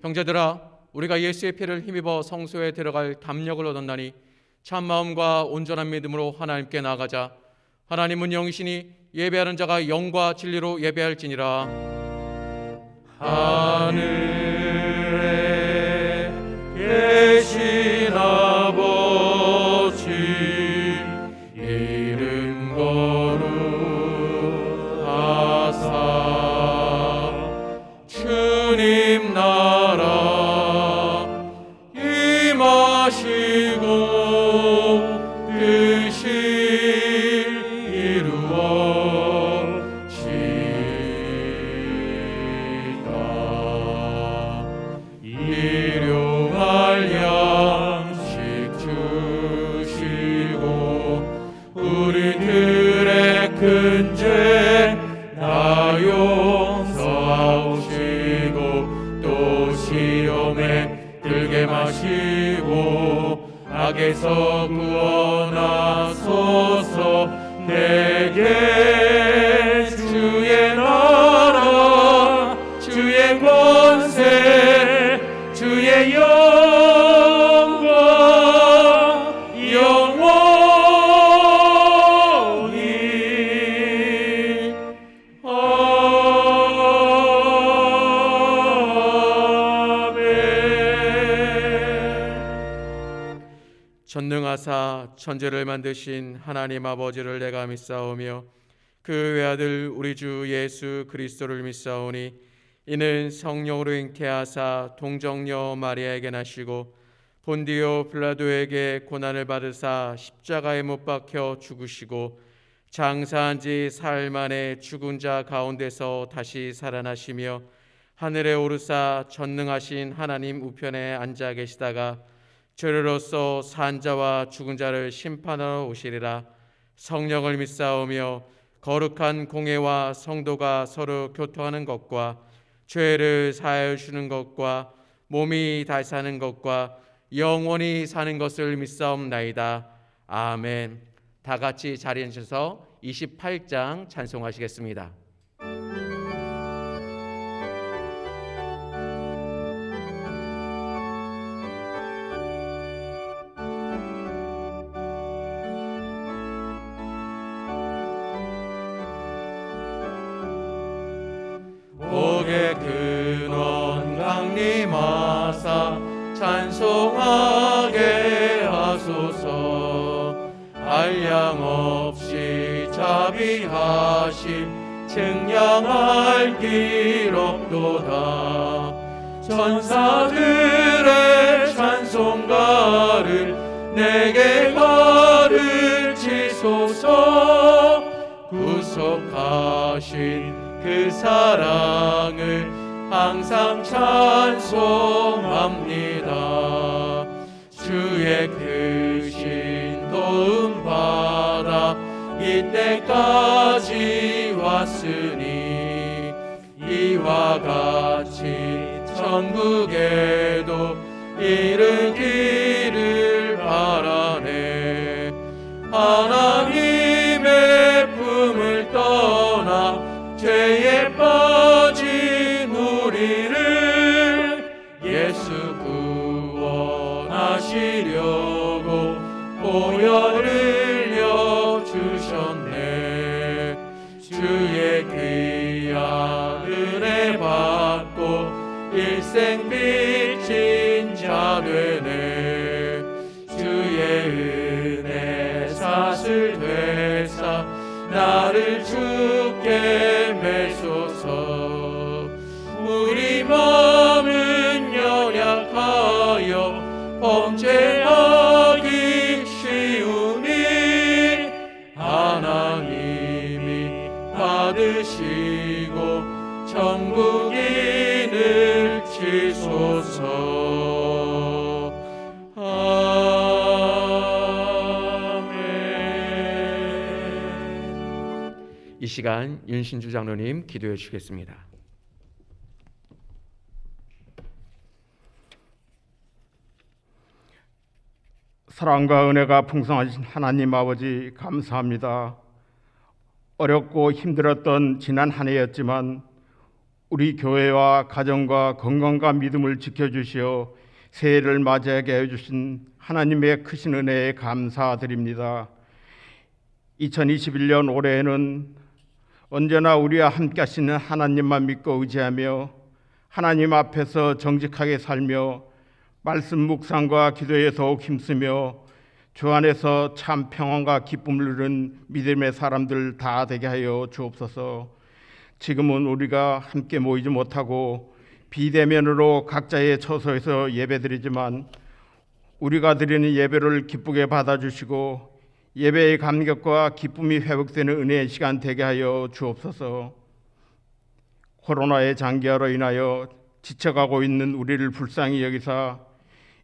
형제들아, 우리가 예수의 피를 힘입어 성소에 들어갈 담력을 얻었나니 참 마음과 온전한 믿음으로 하나님께 나아가자. 하나님은 영이시니 예배하는 자가 영과 진리로 예배할지니라. 하늘에 계신 아버지, 이름 거룩하사 주님 나라 임하시고 뜻이 이루어지이다. 일용할 양식 주시고 우리들의 큰 죄 다 용서하시고 또 시험에 들게 마시고 악에서 구원하소서. 내게 주의 나라 주의 권세 주의 영광 영원히 아멘. 전능하사 천지를 만드신 하나님 아버지를 내가 믿사오며 그 외아들 우리 주 예수 그리스도를 믿사오니 이는 성령으로 잉태하사 동정녀 마리아에게 나시고 본디오 빌라도에게 고난을 받으사 십자가에 못 박혀 죽으시고 장사한 지 사흘 만에 죽은 자 가운데서 다시 살아나시며 하늘에 오르사 전능하신 하나님 우편에 앉아 계시다가 죄로서 산 자와 죽은 자를 심판하러 오시리라. 성령을 믿사오며 거룩한 공회와 성도가 서로 교통하는 것과 죄를 사하여 주는 것과 몸이 다시 사는 것과 영원히 사는 것을 믿사옵나이다. 아멘. 다 같이 자리에 앉으셔서 28장 찬송하시겠습니다. 복의 근원 강림하사 찬송하게 하소서. 한량 없이 자비하심 측량할 길 없도다. 천사들의 찬송가를 내게 가르치소서. 구속하신 그 사랑을 항상 찬송합니다. 주의 크신 도움 받아 이때까지 왔으니 이와 같이 천국에도 이르기를 바라네. 하나님의 품을 떠나 죄에 빠진 우리를 예수 구원하시려고 보혈을 흘려 주셨네. 주의 귀한 은혜 받고 일생 빚진 자 되네. 주의 은혜 사슬 되사 나를 주께 매소서. 우리 마음은 연약하여 범죄하기 쉬우니 하나님이 받으시고 천국인을 치소서. 이 시간 윤신주 장로님 기도해 주시겠습니다. 사랑과 은혜가 풍성하신 하나님 아버지 감사합니다. 어렵고 힘들었던 지난 한 해였지만 우리 교회와 가정과 건강과 믿음을 지켜주시어 새해를 맞이하게 해주신 하나님의 크신 은혜에 감사드립니다. 2021년 올해에는 언제나 우리와 함께 하시는 하나님만 믿고 의지하며 하나님 앞에서 정직하게 살며 말씀 묵상과 기도에 더욱 힘쓰며 주 안에서 참 평안과 기쁨을 누리는 믿음의 사람들 다 되게 하여 주옵소서. 지금은 우리가 함께 모이지 못하고 비대면으로 각자의 처소에서 예배드리지만 우리가 드리는 예배를 기쁘게 받아주시고 예배의 감격과 기쁨이 회복되는 은혜의 시간 되게 하여 주옵소서. 코로나의 장기화로 인하여 지쳐가고 있는 우리를 불쌍히 여기사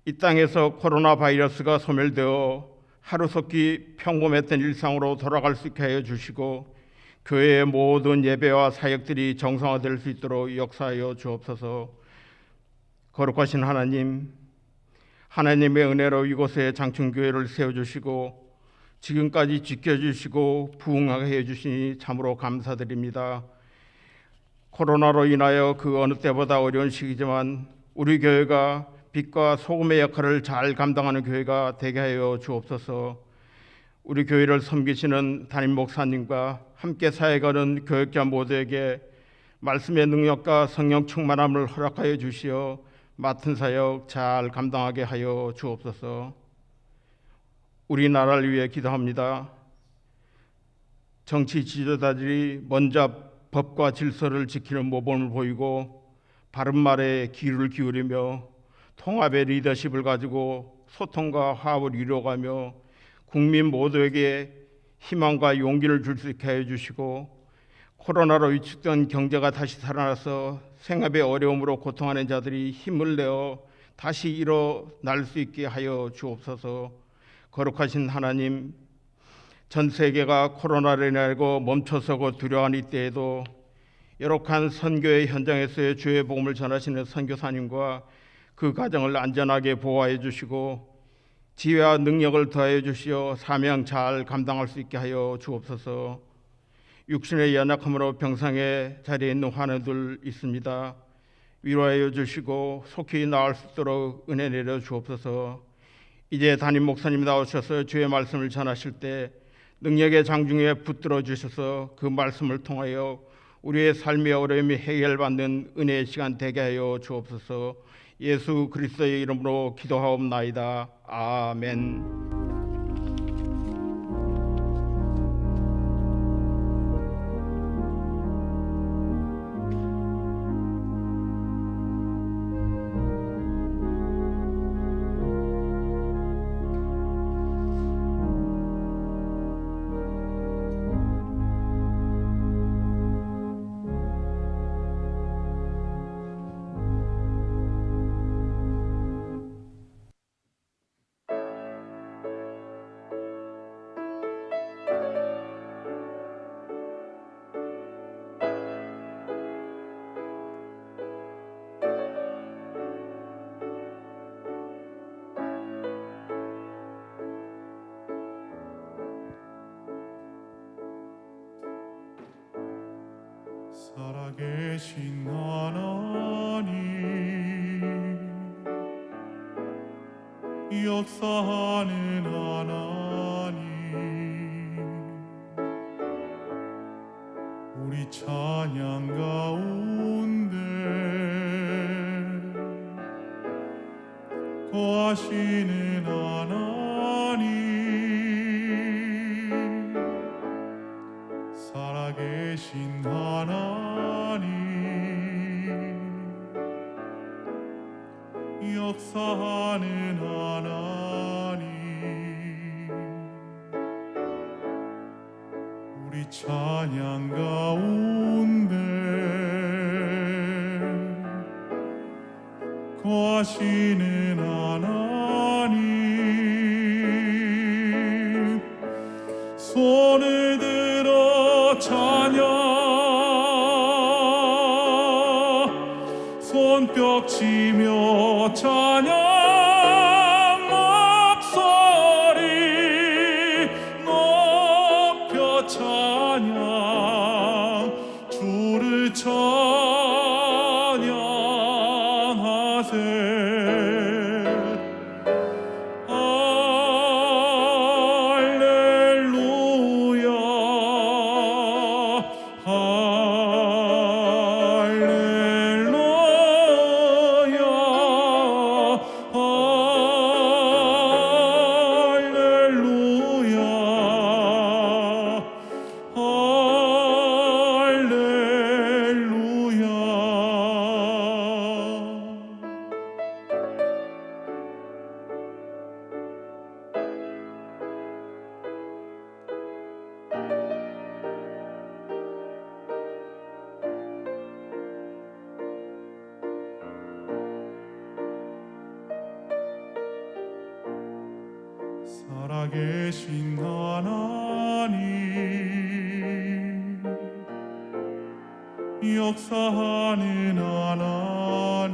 이 땅에서 코로나 바이러스가 소멸되어 하루속히 평범했던 일상으로 돌아갈 수 있게 하여 주시고 교회의 모든 예배와 사역들이 정상화될 수 있도록 역사하여 주옵소서. 거룩하신 하나님, 하나님의 은혜로 이곳에 장충교회를 세워주시고 지금까지 지켜주시고 부흥하게 해주시니 참으로 감사드립니다. 코로나로 인하여 그 어느 때보다 어려운 시기지만 우리 교회가 빛과 소금의 역할을 잘 감당하는 교회가 되게 하여 주옵소서. 우리 교회를 섬기시는 담임 목사님과 함께 사역하는 교역자 모두에게 말씀의 능력과 성령 충만함을 허락하여 주시어 맡은 사역 잘 감당하게 하여 주옵소서. 우리나라를 위해 기도합니다. 정치 지도자들이 먼저 법과 질서를 지키는 모범을 보이고 바른 말에 귀를 기울이며 통합의 리더십을 가지고 소통과 화합을 이루어가며 국민 모두에게 희망과 용기를 줄 수 있게 해주시고 코로나로 위축된 경제가 다시 살아나서 생업의 어려움으로 고통하는 자들이 힘을 내어 다시 일어날 수 있게 하여 주옵소서. 거룩하신 하나님, 전 세계가 코로나로 인하여 멈춰서고 두려워하는 이때에도 열악한 선교의 현장에서의 주의 복음을 전하시는 선교사님과 그 가정을 안전하게 보호하여 주시고 지혜와 능력을 더하여 주시어 사명 잘 감당할 수 있게 하여 주옵소서. 육신의 연약함으로 병상의 자리에 있는 환우들 있습니다. 위로하여 주시고 속히 나을 수 있도록 은혜 내려 주옵소서. 이제 담임 목사님 나오셔서 주의 말씀을 전하실 때 능력의 장중에 붙들어 주셔서 그 말씀을 통하여 우리의 삶의 어려움이 해결받는 은혜의 시간 되게 하여 주옵소서. 예수 그리스도의 이름으로 기도하옵나이다. 아멘. 살아계신 하나님, 역사하는 하나님, 우리 찬양 가운데 거하시는 하나님, 살아계신 하나님, 역사하는 하나님, 우리 찬양 가운데 거하시는 하나님, 손을 들어 찬양, 손뼉 치며 찬양, 목소리 높여 찬양, 주를 찬양. 살아계신 하나님, 역사하는 하나님,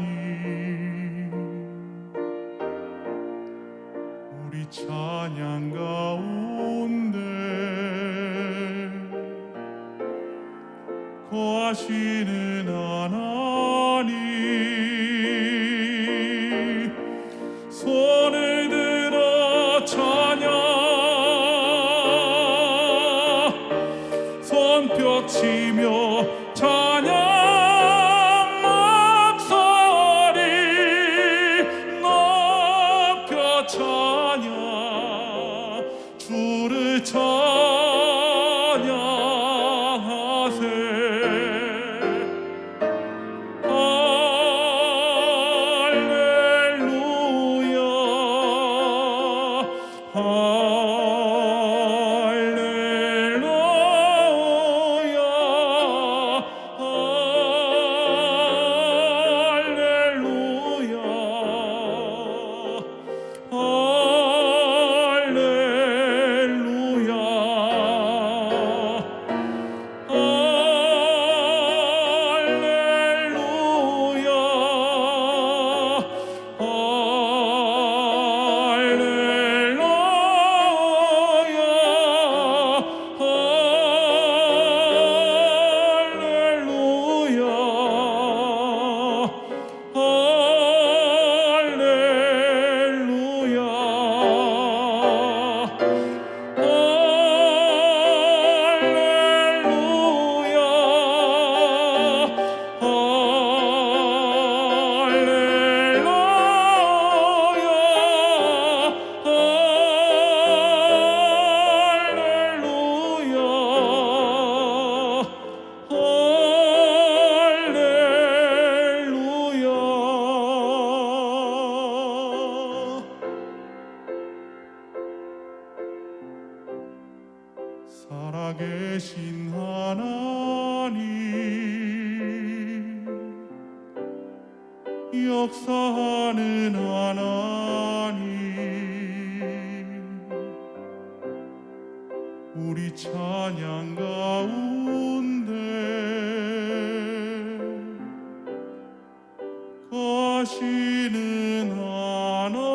우리 찬양 가운데 거하시는 하나님, 손을 들어 찬양, 손뼉치며 찬양 목소리 높여 찬양, 주를 찬양하세. 살아계신 하나님, 역사하는 하나님, 우리 찬양 가운데 거하시는 하나님,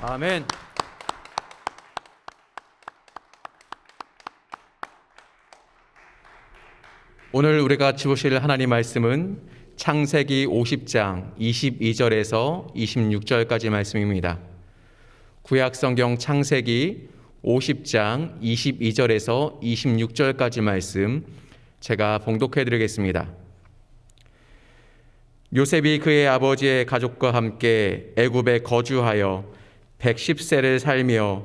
아멘. 오늘 우리가 같이 보실 하나님 말씀은 창세기 50장 22절에서 26절까지 말씀입니다. 구약성경 창세기 50장 22절에서 26절까지 말씀 제가 봉독해 드리겠습니다. 요셉이 그의 아버지의 가족과 함께 애굽에 거주하여 110세를 살며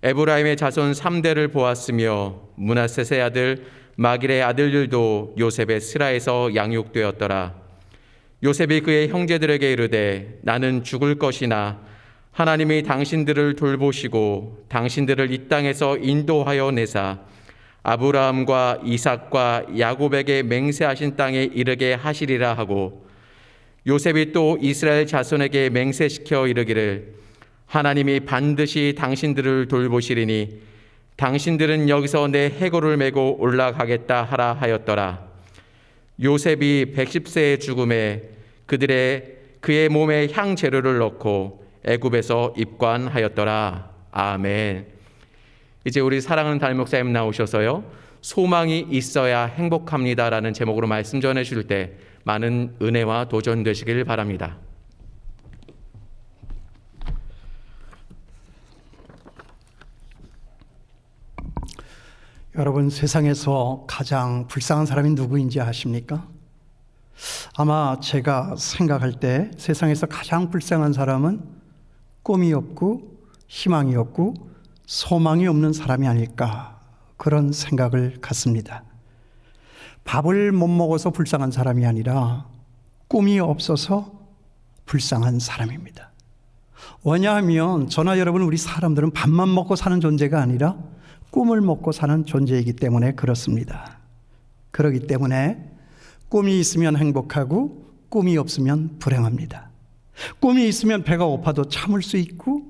에브라임의 자손 3대를 보았으며 므낫세의 아들 마길의 아들들도 요셉의 스라에서 양육되었더라. 요셉이 그의 형제들에게 이르되 나는 죽을 것이나 하나님이 당신들을 돌보시고 당신들을 이 땅에서 인도하여 내사 아브라함과 이삭과 야곱에게 맹세하신 땅에 이르게 하시리라 하고, 요셉이 또 이스라엘 자손에게 맹세시켜 이르기를 하나님이 반드시 당신들을 돌보시리니 당신들은 여기서 내 해골을 메고 올라가겠다 하라 하였더라. 요셉이 110세의 죽음에 그의 몸에 향 재료를 넣고 애굽에서 입관하였더라. 아멘. 이제 우리 사랑하는 담임 목사님 나오셔서요, 소망이 있어야 행복합니다라는 제목으로 말씀 전해 주실 때 많은 은혜와 도전 되시길 바랍니다. 여러분, 세상에서 가장 불쌍한 사람이 누구인지 아십니까? 아마 제가 생각할 때 세상에서 가장 불쌍한 사람은 꿈이 없고 희망이 없고 소망이 없는 사람이 아닐까, 그런 생각을 갖습니다. 밥을 못 먹어서 불쌍한 사람이 아니라 꿈이 없어서 불쌍한 사람입니다. 왜냐하면 저나 여러분, 우리 사람들은 밥만 먹고 사는 존재가 아니라 꿈을 먹고 사는 존재이기 때문에 그렇습니다. 그렇기 때문에 꿈이 있으면 행복하고 꿈이 없으면 불행합니다. 꿈이 있으면 배가 고파도 참을 수 있고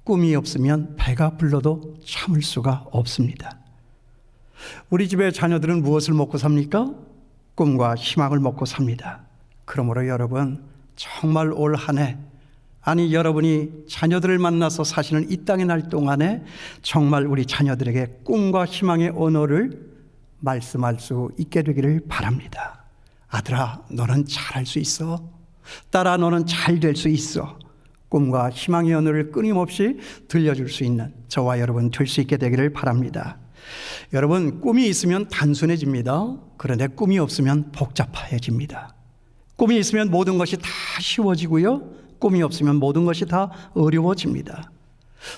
꿈이 없으면 배가 불러도 참을 수가 없습니다. 우리 집의 자녀들은 무엇을 먹고 삽니까? 꿈과 희망을 먹고 삽니다. 그러므로 여러분, 정말 올 한 해, 아니 여러분이 자녀들을 만나서 사시는 이 땅에 날 동안에 정말 우리 자녀들에게 꿈과 희망의 언어를 말씀할 수 있게 되기를 바랍니다. 아들아, 너는 잘할 수 있어. 딸아, 너는 잘 될 수 있어. 꿈과 희망의 언어를 끊임없이 들려줄 수 있는 저와 여러분 될 수 있게 되기를 바랍니다. 여러분, 꿈이 있으면 단순해집니다. 그런데 꿈이 없으면 복잡해집니다. 꿈이 있으면 모든 것이 다 쉬워지고요, 꿈이 없으면 모든 것이 다 어려워집니다.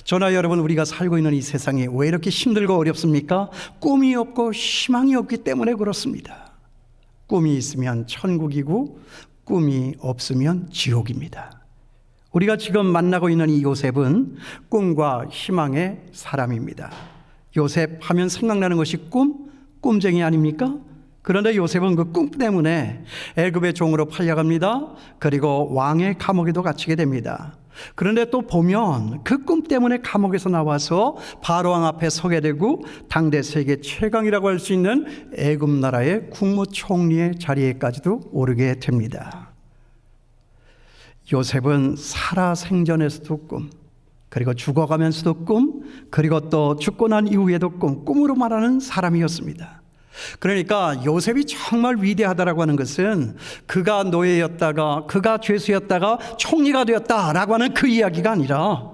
저나 여러분, 우리가 살고 있는 이 세상이 왜 이렇게 힘들고 어렵습니까? 꿈이 없고 희망이 없기 때문에 그렇습니다. 꿈이 있으면 천국이고 꿈이 없으면 지옥입니다. 우리가 지금 만나고 있는 이 요셉은 꿈과 희망의 사람입니다. 요셉 하면 생각나는 것이 꿈쟁이 아닙니까? 그런데 요셉은 그 꿈 때문에 애굽의 종으로 팔려갑니다. 그리고 왕의 감옥에도 갇히게 됩니다. 그런데 또 보면 그 꿈 때문에 감옥에서 나와서 바로왕 앞에 서게 되고 당대 세계 최강이라고 할 수 있는 애굽 나라의 국무총리의 자리에까지도 오르게 됩니다. 요셉은 살아생전에서도 꿈, 그리고 죽어가면서도 꿈, 그리고 또 죽고 난 이후에도 꿈으로 말하는 사람이었습니다. 그러니까 요셉이 정말 위대하다라고 하는 것은 그가 노예였다가 그가 죄수였다가 총리가 되었다라고 하는 그 이야기가 아니라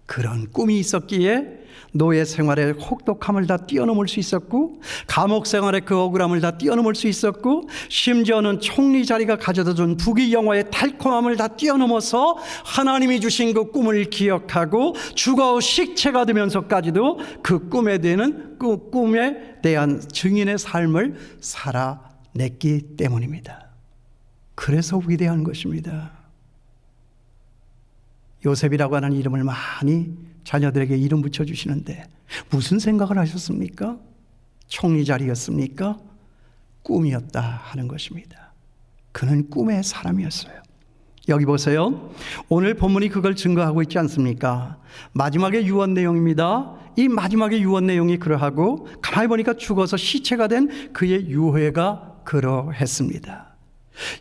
그런 꿈이 있었기에 노예 생활의 혹독함을 다 뛰어넘을 수 있었고 감옥 생활의 그 억울함을 다 뛰어넘을 수 있었고 심지어는 총리 자리가 가져다 준 부귀영화의 달콤함을 다 뛰어넘어서 하나님이 주신 그 꿈을 기억하고 죽어 식체가 되면서까지도 그 꿈에 대한 증인의 삶을 살아냈기 때문입니다. 그래서 위대한 것입니다. 요셉이라고 하는 이름을 많이 자녀들에게 이름 붙여주시는데 무슨 생각을 하셨습니까? 총리 자리였습니까? 꿈이었다 하는 것입니다. 그는 꿈의 사람이었어요. 여기 보세요. 오늘 본문이 그걸 증거하고 있지 않습니까? 마지막의 유언 내용입니다. 이 마지막의 유언 내용이 그러하고 가만히 보니까 죽어서 시체가 된 그의 유해가 그러했습니다.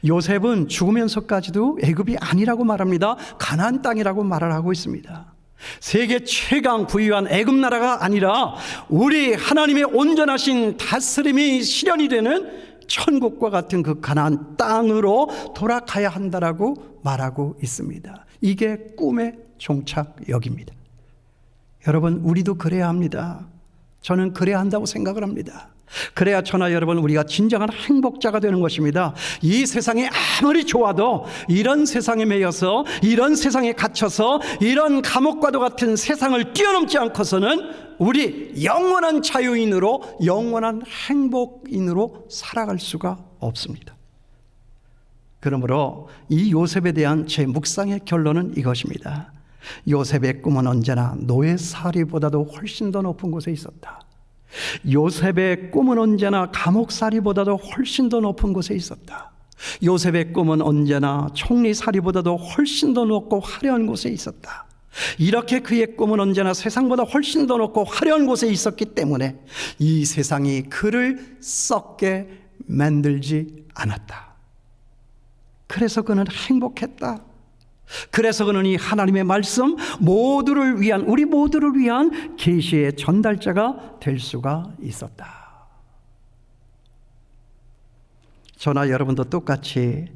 요셉은 죽으면서까지도 애굽이 아니라고 말합니다. 가나안 땅이라고 말을 하고 있습니다. 세계 최강 부유한 애굽 나라가 아니라 우리 하나님의 온전하신 다스림이 실현이 되는 천국과 같은 그 가나안 땅으로 돌아가야 한다라고 말하고 있습니다. 이게 꿈의 종착역입니다. 여러분, 우리도 그래야 합니다. 저는 그래야 한다고 생각을 합니다. 그래야 저나 여러분 우리가 진정한 행복자가 되는 것입니다. 이 세상이 아무리 좋아도 이런 세상에 매여서 이런 세상에 갇혀서 이런 감옥과도 같은 세상을 뛰어넘지 않고서는 우리 영원한 자유인으로 영원한 행복인으로 살아갈 수가 없습니다. 그러므로 이 요셉에 대한 제 묵상의 결론은 이것입니다. 요셉의 꿈은 언제나 노예살이보다도 훨씬 더 높은 곳에 있었다. 요셉의 꿈은 언제나 감옥살이보다도 훨씬 더 높은 곳에 있었다. 요셉의 꿈은 언제나 총리살이보다도 훨씬 더 높고 화려한 곳에 있었다. 이렇게 그의 꿈은 언제나 세상보다 훨씬 더 높고 화려한 곳에 있었기 때문에 이 세상이 그를 썩게 만들지 않았다. 그래서 그는 행복했다. 그래서 그는 이 하나님의 말씀 모두를 위한, 우리 모두를 위한 계시의 전달자가 될 수가 있었다. 저나 여러분도 똑같이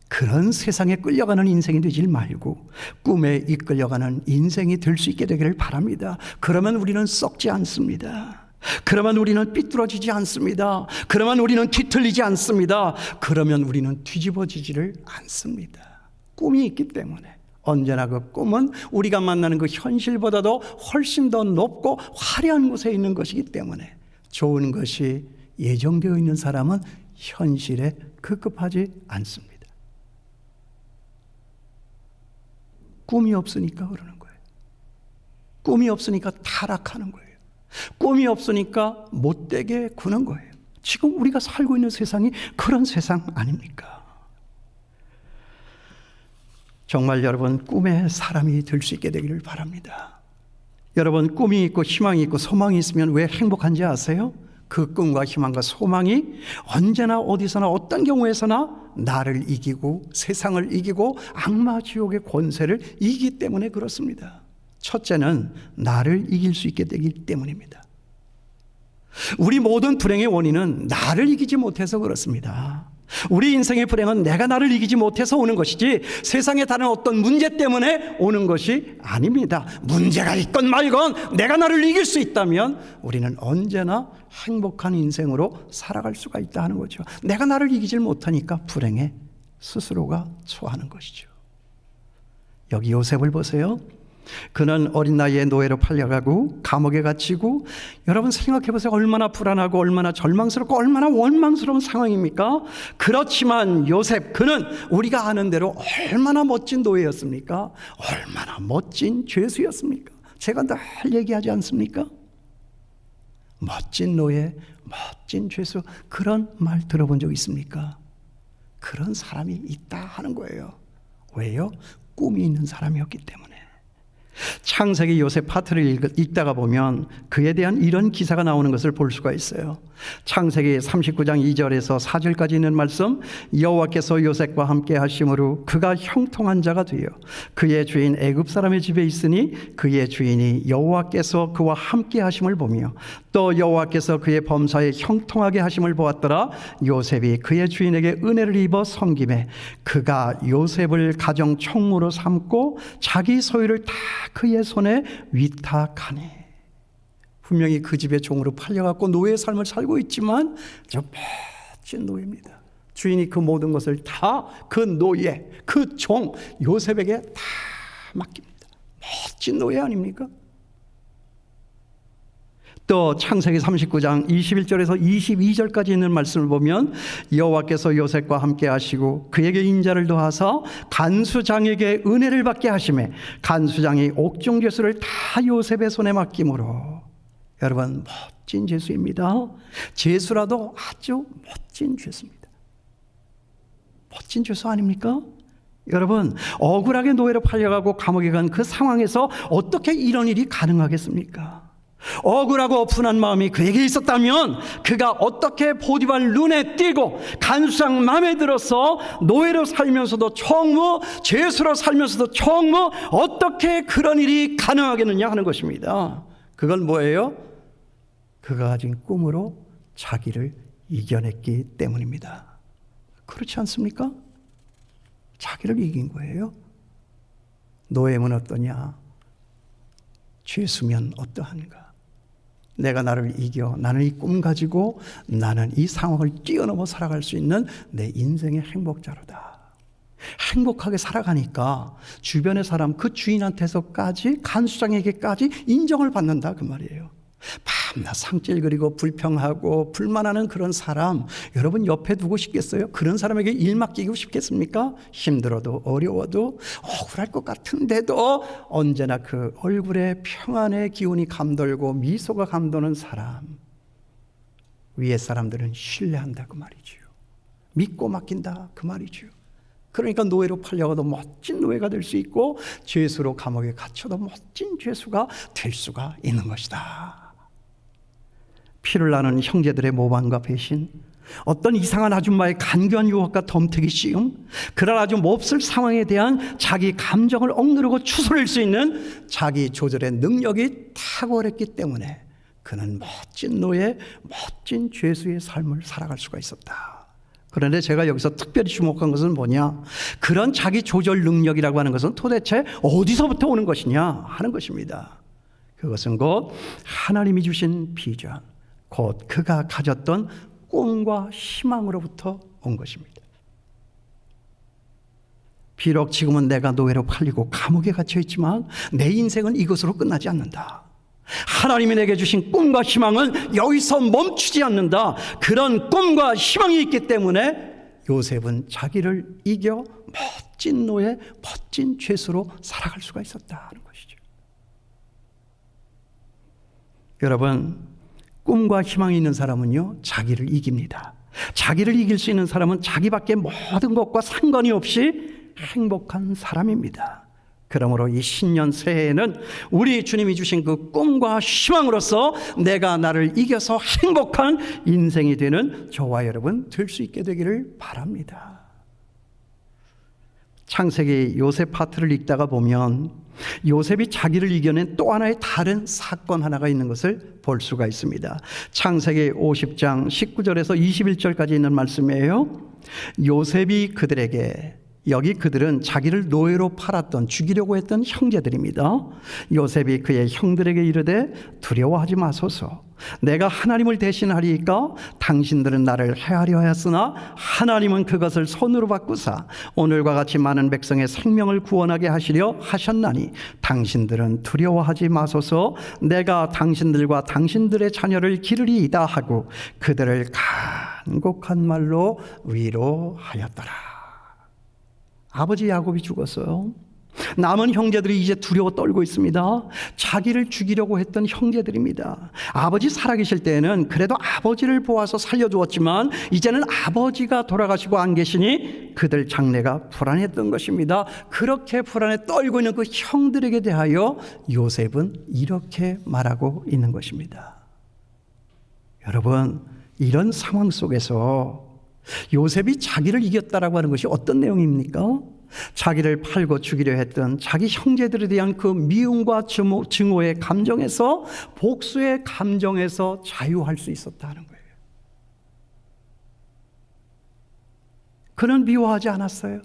그런 세상에 끌려가는 인생이 되질 말고 꿈에 이끌려가는 인생이 될 수 있게 되기를 바랍니다. 그러면 우리는 썩지 않습니다. 그러면 우리는 삐뚤어지지 않습니다. 그러면 우리는 뒤틀리지 않습니다. 그러면 우리는 뒤집어지지를 않습니다. 꿈이 있기 때문에 언제나 그 꿈은 우리가 만나는 그 현실보다도 훨씬 더 높고 화려한 곳에 있는 것이기 때문에 좋은 것이 예정되어 있는 사람은 현실에 급급하지 않습니다. 꿈이 없으니까 그러는 거예요. 꿈이 없으니까 타락하는 거예요. 꿈이 없으니까 못되게 구는 거예요. 지금 우리가 살고 있는 세상이 그런 세상 아닙니까? 정말 여러분 꿈의 사람이 될 수 있게 되기를 바랍니다. 여러분 꿈이 있고 희망이 있고 소망이 있으면 왜 행복한지 아세요? 그 꿈과 희망과 소망이 언제나 어디서나 어떤 경우에서나 나를 이기고 세상을 이기고 악마 지옥의 권세를 이기기 때문에 그렇습니다. 첫째는 나를 이길 수 있게 되기 때문입니다. 우리 모든 불행의 원인은 나를 이기지 못해서 그렇습니다. 우리 인생의 불행은 내가 나를 이기지 못해서 오는 것이지 세상의 다른 어떤 문제 때문에 오는 것이 아닙니다. 문제가 있건 말건 내가 나를 이길 수 있다면 우리는 언제나 행복한 인생으로 살아갈 수가 있다 하는 거죠. 내가 나를 이기질 못하니까 불행에 스스로가 처하는 것이죠. 여기 요셉을 보세요. 그는 어린 나이에 노예로 팔려가고 감옥에 갇히고, 여러분 생각해 보세요. 얼마나 불안하고 얼마나 절망스럽고 얼마나 원망스러운 상황입니까? 그렇지만 요셉, 그는 우리가 아는 대로 얼마나 멋진 노예였습니까? 얼마나 멋진 죄수였습니까? 제가 늘 얘기하지 않습니까? 멋진 노예, 멋진 죄수, 그런 말 들어본 적 있습니까? 그런 사람이 있다 하는 거예요. 왜요? 꿈이 있는 사람이었기 때문에. 창세기 요셉 파트를 읽다가 보면 그에 대한 이런 기사가 나오는 것을 볼 수가 있어요. 창세기 39장 2절에서 4절까지 있는 말씀, 여호와께서 요셉과 함께 하심으로 그가 형통한 자가 되어 그의 주인 애굽 사람의 집에 있으니 그의 주인이 여호와께서 그와 함께 하심을 보며 또 여호와께서 그의 범사에 형통하게 하심을 보았더라. 요셉이 그의 주인에게 은혜를 입어 섬김에 그가 요셉을 가정 총무로 삼고 자기 소유를 다 그의 손에 위탁하니. 분명히 그 집의 종으로 팔려갖고 노예의 삶을 살고 있지만 저 멋진 노예입니다. 주인이 그 모든 것을 다 그 노예, 그 종 요셉에게 다 맡깁니다. 멋진 노예 아닙니까? 또 창세기 39장 21절에서 22절까지 있는 말씀을 보면 여호와께서 요셉과 함께 하시고 그에게 인자를 더하사 간수장에게 은혜를 받게 하시매 간수장이 옥중 죄수를 다 요셉의 손에 맡김으로. 여러분 멋진 죄수입니다. 죄수라도 아주 멋진 죄수입니다. 멋진 죄수 아닙니까? 여러분 억울하게 노예로 팔려가고 감옥에 간 그 상황에서 어떻게 이런 일이 가능하겠습니까? 억울하고 분한 마음이 그에게 있었다면 그가 어떻게 보디발 눈에 띄고 간수장 마음에 들어서 노예로 살면서도 총무, 죄수로 살면서도 총무, 어떻게 그런 일이 가능하겠느냐 하는 것입니다. 그건 뭐예요? 그가 가진 꿈으로 자기를 이겨냈기 때문입니다. 그렇지 않습니까? 자기를 이긴 거예요. 노예면 어떠냐? 죄수면 어떠한가? 내가 나를 이겨, 나는 이 꿈 가지고 나는 이 상황을 뛰어넘어 살아갈 수 있는 내 인생의 행복자로다. 행복하게 살아가니까 주변의 사람, 그 주인한테서까지 간수장에게까지 인정을 받는다 그 말이에요. 밤낮 상질 그리고 불평하고 불만하는 그런 사람 여러분 옆에 두고 싶겠어요? 그런 사람에게 일 맡기고 싶겠습니까? 힘들어도 어려워도 억울할 것 같은데도 언제나 그 얼굴에 평안의 기운이 감돌고 미소가 감도는 사람, 위에 사람들은 신뢰한다 그 말이죠. 믿고 맡긴다 그 말이죠. 그러니까 노예로 팔려가도 멋진 노예가 될 수 있고 죄수로 감옥에 갇혀도 멋진 죄수가 될 수가 있는 것이다. 피를 나는 형제들의 모방과 배신, 어떤 이상한 아줌마의 간교한 유혹과 덤태기 씌움, 그런 아주 몹쓸 상황에 대한 자기 감정을 억누르고 추스릴 수 있는 자기 조절의 능력이 탁월했기 때문에 그는 멋진 노예, 멋진 죄수의 삶을 살아갈 수가 있었다. 그런데 제가 여기서 특별히 주목한 것은 뭐냐? 그런 자기 조절 능력이라고 하는 것은 도대체 어디서부터 오는 것이냐 하는 것입니다. 그것은 곧 하나님이 주신 비전, 곧 그가 가졌던 꿈과 희망으로부터 온 것입니다. 비록 지금은 내가 노예로 팔리고 감옥에 갇혀 있지만 내 인생은 이것으로 끝나지 않는다. 하나님이 내게 주신 꿈과 희망은 여기서 멈추지 않는다. 그런 꿈과 희망이 있기 때문에 요셉은 자기를 이겨 멋진 노예, 멋진 죄수로 살아갈 수가 있었다는 것이죠. 여러분, 꿈과 희망이 있는 사람은요, 자기를 이깁니다. 자기를 이길 수 있는 사람은 자기밖에 모든 것과 상관이 없이 행복한 사람입니다. 그러므로 이 신년 새해에는 우리 주님이 주신 그 꿈과 희망으로서 내가 나를 이겨서 행복한 인생이 되는 저와 여러분 될 수 있게 되기를 바랍니다. 창세기 요셉 파트를 읽다가 보면 요셉이 자기를 이겨낸 또 하나의 다른 사건 하나가 있는 것을 볼 수가 있습니다. 창세기 50장 19절에서 21절까지 있는 말씀이에요. 요셉이 그들에게, 여기 그들은 자기를 노예로 팔았던, 죽이려고 했던 형제들입니다. 요셉이 그의 형들에게 이르되 두려워하지 마소서. 내가 하나님을 대신하리이까 당신들은 나를 해하려 하였으나 하나님은 그것을 손으로 바꾸사 오늘과 같이 많은 백성의 생명을 구원하게 하시려 하셨나니 당신들은 두려워하지 마소서. 내가 당신들과 당신들의 자녀를 기르리이다 하고 그들을 간곡한 말로 위로하였더라. 아버지 야곱이 죽었어요. 남은 형제들이 이제 두려워 떨고 있습니다. 자기를 죽이려고 했던 형제들입니다. 아버지 살아계실 때에는 그래도 아버지를 보아서 살려주었지만 이제는 아버지가 돌아가시고 안 계시니 그들 장래가 불안했던 것입니다. 그렇게 불안에 떨고 있는 그 형들에게 대하여 요셉은 이렇게 말하고 있는 것입니다. 여러분, 이런 상황 속에서 요셉이 자기를 이겼다라고 하는 것이 어떤 내용입니까? 자기를 팔고 죽이려 했던 자기 형제들에 대한 그 미움과 증오의 감정에서, 복수의 감정에서 자유할 수 있었다는 거예요. 그는 미워하지 않았어요.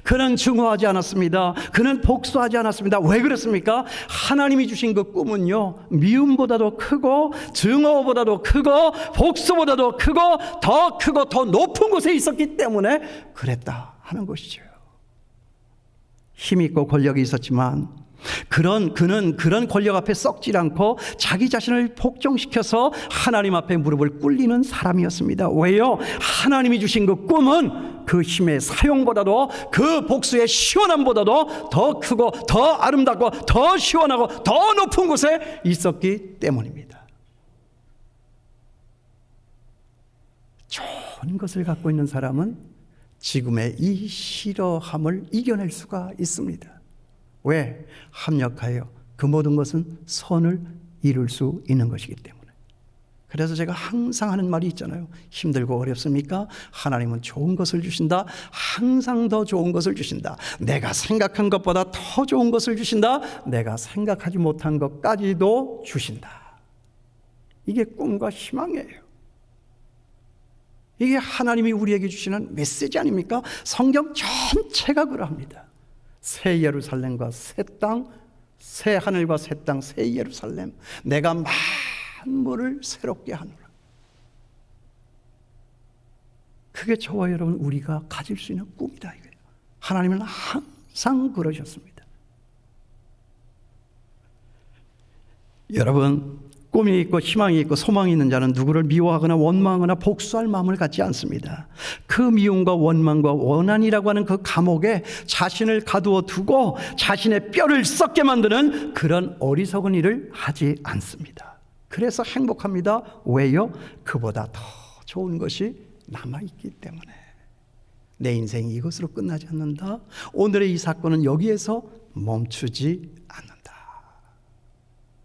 그는 증오하지 않았습니다. 그는 복수하지 않았습니다. 왜 그렇습니까? 하나님이 주신 그 꿈은요, 미움보다도 크고 증오보다도 크고 복수보다도 크고 더 높은 곳에 있었기 때문에 그랬다 하는 것이죠. 힘 있고 권력이 있었지만 그는 그런 권력 앞에 썩지 않고 자기 자신을 복종시켜서 하나님 앞에 무릎을 꿇리는 사람이었습니다. 왜요? 하나님이 주신 그 꿈은 그 힘의 사용보다도, 그 복수의 시원함보다도 더 크고 더 아름답고 더 시원하고 더 높은 곳에 있었기 때문입니다. 좋은 것을 갖고 있는 사람은 지금의 이 싫어함을 이겨낼 수가 있습니다. 왜? 합력하여 그 모든 것은 선을 이룰 수 있는 것이기 때문에. 그래서 제가 항상 하는 말이 있잖아요. 힘들고 어렵습니까? 하나님은 좋은 것을 주신다. 항상 더 좋은 것을 주신다. 내가 생각한 것보다 더 좋은 것을 주신다. 내가 생각하지 못한 것까지도 주신다. 이게 꿈과 희망이에요. 이게 하나님이 우리에게 주시는 메시지 아닙니까? 성경 전체가 그러합니다. 새 예루살렘과 새 땅, 새 하늘과 새 땅, 새 예루살렘, 내가 만물을 새롭게 하노라. 그게 저와 여러분 우리가 가질 수 있는 꿈이다 이거예요. 하나님은 항상 그러셨습니다. 여러분, 꿈이 있고 희망이 있고 소망이 있는 자는 누구를 미워하거나 원망하거나 복수할 마음을 갖지 않습니다. 그 미움과 원망과 원한이라고 하는 그 감옥에 자신을 가두어 두고 자신의 뼈를 썩게 만드는 그런 어리석은 일을 하지 않습니다. 그래서 행복합니다. 왜요? 그보다 더 좋은 것이 남아있기 때문에. 내 인생이 이것으로 끝나지 않는다. 오늘의 이 사건은 여기에서 멈추지 않는다.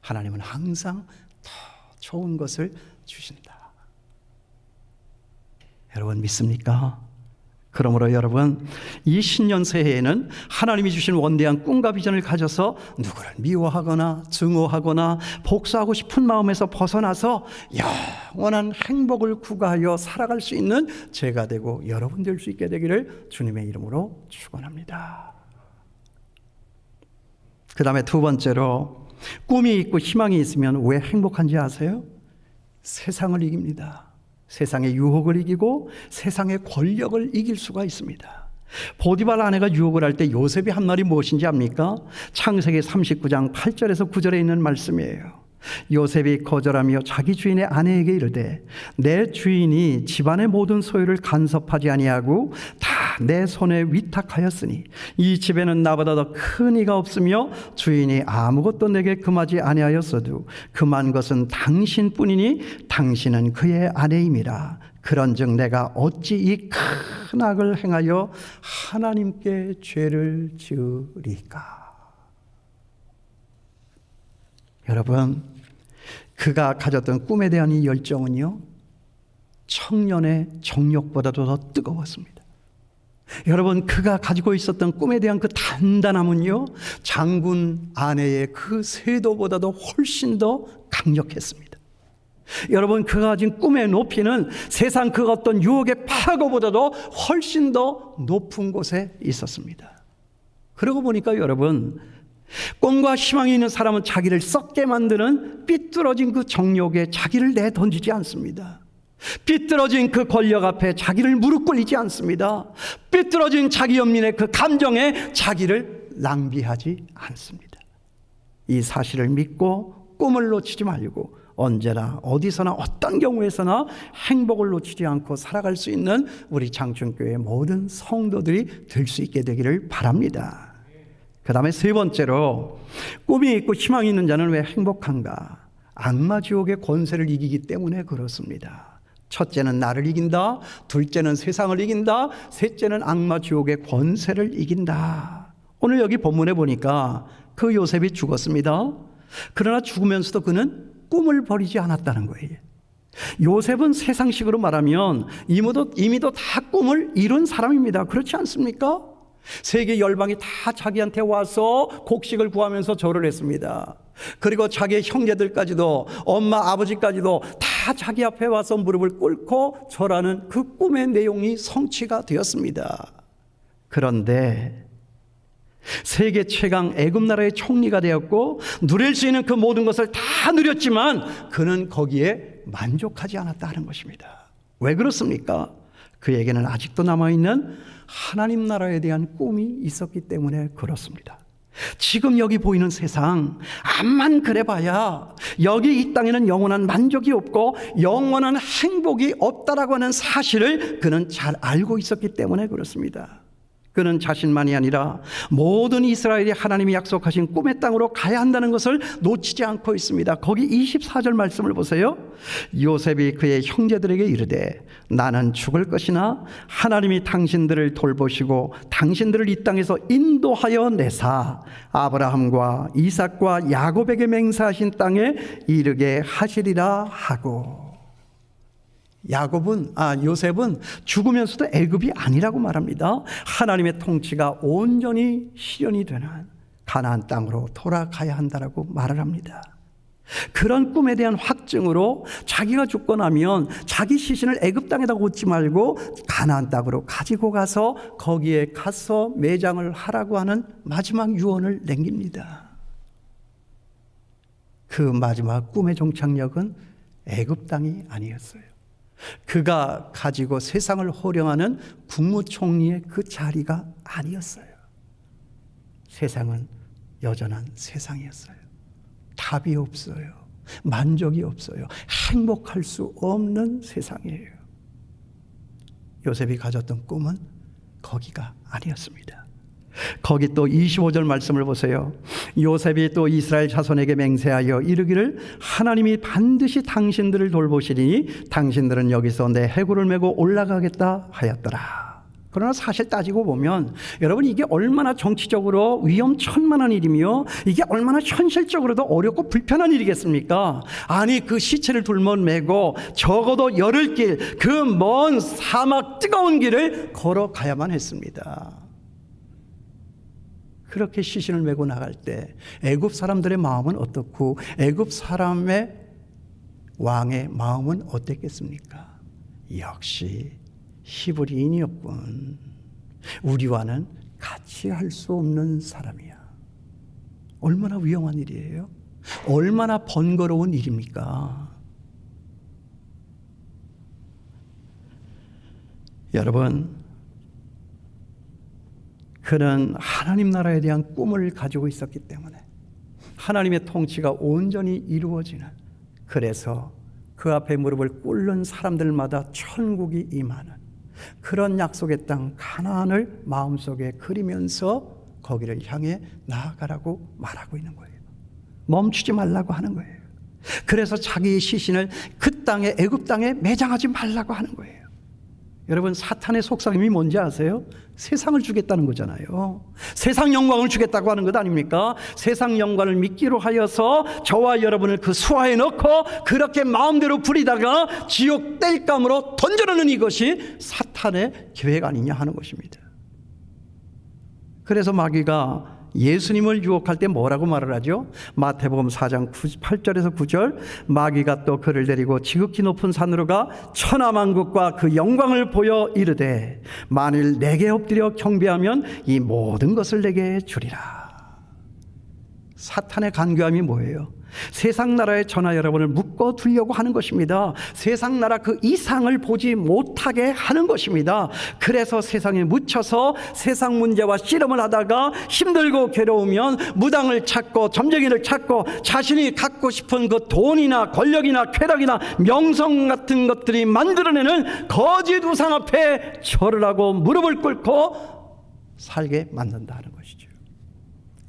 하나님은 항상 더 좋은 것을 주신다. 여러분 믿습니까? 그러므로 여러분, 이 신년 새해에는 하나님이 주신 원대한 꿈과 비전을 가져서 누구를 미워하거나 증오하거나 복수하고 싶은 마음에서 벗어나서 영원한 행복을 구가하여 살아갈 수 있는 제가 되고 여러분 될 수 있게 되기를 주님의 이름으로 축원합니다. 그 다음에 두 번째로, 꿈이 있고 희망이 있으면 왜 행복한지 아세요? 세상을 이깁니다. 세상의 유혹을 이기고 세상의 권력을 이길 수가 있습니다. 보디발 아내가 유혹을 할 때 요셉이 한 말이 무엇인지 압니까? 창세기 39장 8절에서 9절에 있는 말씀이에요. 요셉이 거절하며 자기 주인의 아내에게 이르되 내 주인이 집안의 모든 소유를 간섭하지 아니하고 다 내 손에 위탁하였으니 이 집에는 나보다 더 큰 이가 없으며 주인이 아무것도 내게 금하지 아니하였어도 금한 것은 당신뿐이니 당신은 그의 아내임이라. 그런즉 내가 어찌 이 큰 악을 행하여 하나님께 죄를 지으리까. 여러분, 그가 가졌던 꿈에 대한 이 열정은요, 청년의 정욕보다도 더 뜨거웠습니다. 여러분, 그가 가지고 있었던 꿈에 대한 그 단단함은요, 장군 아내의 그 세도보다도 훨씬 더 강력했습니다. 여러분, 그가 가진 꿈의 높이는 세상 그 어떤 유혹의 파고보다도 훨씬 더 높은 곳에 있었습니다. 그러고 보니까 여러분, 꿈과 희망이 있는 사람은 자기를 썩게 만드는 삐뚤어진 그 정욕에 자기를 내던지지 않습니다. 삐뚤어진 그 권력 앞에 자기를 무릎 꿇리지 않습니다. 삐뚤어진 자기 연민의 그 감정에 자기를 낭비하지 않습니다. 이 사실을 믿고 꿈을 놓치지 말고 언제나 어디서나 어떤 경우에서나 행복을 놓치지 않고 살아갈 수 있는 우리 장충교회 모든 성도들이 될 수 있게 되기를 바랍니다. 그 다음에 세 번째로, 꿈이 있고 희망이 있는 자는 왜 행복한가? 악마 지옥의 권세를 이기기 때문에 그렇습니다. 첫째는 나를 이긴다, 둘째는 세상을 이긴다, 셋째는 악마 지옥의 권세를 이긴다. 오늘 여기 본문에 보니까 그 요셉이 죽었습니다. 그러나 죽으면서도 그는 꿈을 버리지 않았다는 거예요. 요셉은 세상식으로 말하면 이미도 다 꿈을 이룬 사람입니다. 그렇지 않습니까? 세계 열방이 다 자기한테 와서 곡식을 구하면서 절을 했습니다. 그리고 자기의 형제들까지도, 엄마 아버지까지도 다 자기 앞에 와서 무릎을 꿇고 절하는 그 꿈의 내용이 성취가 되었습니다. 그런데 세계 최강 애굽 나라의 총리가 되었고 누릴 수 있는 그 모든 것을 다 누렸지만 그는 거기에 만족하지 않았다는 것입니다. 왜 그렇습니까? 그에게는 아직도 남아있는 하나님 나라에 대한 꿈이 있었기 때문에 그렇습니다. 지금 여기 보이는 세상, 암만 그래봐야 여기 이 땅에는 영원한 만족이 없고 영원한 행복이 없다라고 하는 사실을 그는 잘 알고 있었기 때문에 그렇습니다. 그는 자신만이 아니라 모든 이스라엘이 하나님이 약속하신 꿈의 땅으로 가야 한다는 것을 놓치지 않고 있습니다. 거기 24절 말씀을 보세요. 요셉이 그의 형제들에게 이르되 나는 죽을 것이나 하나님이 당신들을 돌보시고 당신들을 이 땅에서 인도하여 내사 아브라함과 이삭과 야곱에게 맹세하신 땅에 이르게 하시리라 하고. 요셉은 죽으면서도 애굽이 아니라고 말합니다. 하나님의 통치가 온전히 실현이 되는 가나안 땅으로 돌아가야 한다라고 말을 합니다. 그런 꿈에 대한 확증으로 자기가 죽고 나면 자기 시신을 애굽 땅에다 꽂지 말고 가나안 땅으로 가지고 가서 거기에 가서 매장을 하라고 하는 마지막 유언을 남깁니다. 그 마지막 꿈의 종착역은 애굽 땅이 아니었어요. 그가 가지고 세상을 호령하는 국무총리의 그 자리가 아니었어요. 세상은 여전한 세상이었어요. 답이 없어요. 만족이 없어요. 행복할 수 없는 세상이에요. 요셉이 가졌던 꿈은 거기가 아니었습니다. 거기 또 25절 말씀을 보세요. 요셉이 또 이스라엘 자손에게 맹세하여 이르기를 하나님이 반드시 당신들을 돌보시리니 당신들은 여기서 내 해골을 메고 올라가겠다 하였더라. 그러나 사실 따지고 보면 여러분, 이게 얼마나 정치적으로 위험천만한 일이며 이게 얼마나 현실적으로도 어렵고 불편한 일이겠습니까? 아니, 그 시체를 둘러매고 적어도 열흘 길, 그 먼 사막 뜨거운 길을 걸어가야만 했습니다. 그렇게 시신을 메고 나갈 때 애굽 사람들의 마음은 어떻고 애굽 사람의 왕의 마음은 어땠겠습니까? 역시 히브리인이었군. 우리와는 같이 할 수 없는 사람이야. 얼마나 위험한 일이에요? 얼마나 번거로운 일입니까? 여러분, 그는 하나님 나라에 대한 꿈을 가지고 있었기 때문에 하나님의 통치가 온전히 이루어지는, 그래서 그 앞에 무릎을 꿇는 사람들마다 천국이 임하는 그런 약속의 땅 가나안을 마음속에 그리면서 거기를 향해 나아가라고 말하고 있는 거예요. 멈추지 말라고 하는 거예요. 그래서 자기의 시신을 그 땅에, 애굽 땅에 매장하지 말라고 하는 거예요. 여러분, 사탄의 속삭임이 뭔지 아세요? 세상을 주겠다는 거잖아요. 세상 영광을 주겠다고 하는 것 아닙니까? 세상 영광을 믿기로 하여서 저와 여러분을 그 수하에 넣고 그렇게 마음대로 부리다가 지옥 땔감으로 던져놓는 이것이 사탄의 계획 아니냐 하는 것입니다. 그래서 마귀가 예수님을 유혹할 때 뭐라고 말을 하죠? 마태복음 4장 8절에서 9절, 마귀가 또 그를 데리고 지극히 높은 산으로 가 천하만국과 그 영광을 보여 이르되 만일 내게 엎드려 경배하면 이 모든 것을 내게 주리라. 사탄의 간교함이 뭐예요? 세상 나라의 저나 여러분을 묶어 두려고 하는 것입니다. 세상 나라 그 이상을 보지 못하게 하는 것입니다. 그래서 세상에 묻혀서 세상 문제와 씨름을 하다가 힘들고 괴로우면 무당을 찾고 점쟁이를 찾고 자신이 갖고 싶은 그 돈이나 권력이나 쾌락이나 명성 같은 것들이 만들어내는 거짓 우상 앞에 절을 하고 무릎을 꿇고 살게 만든다는 것이죠.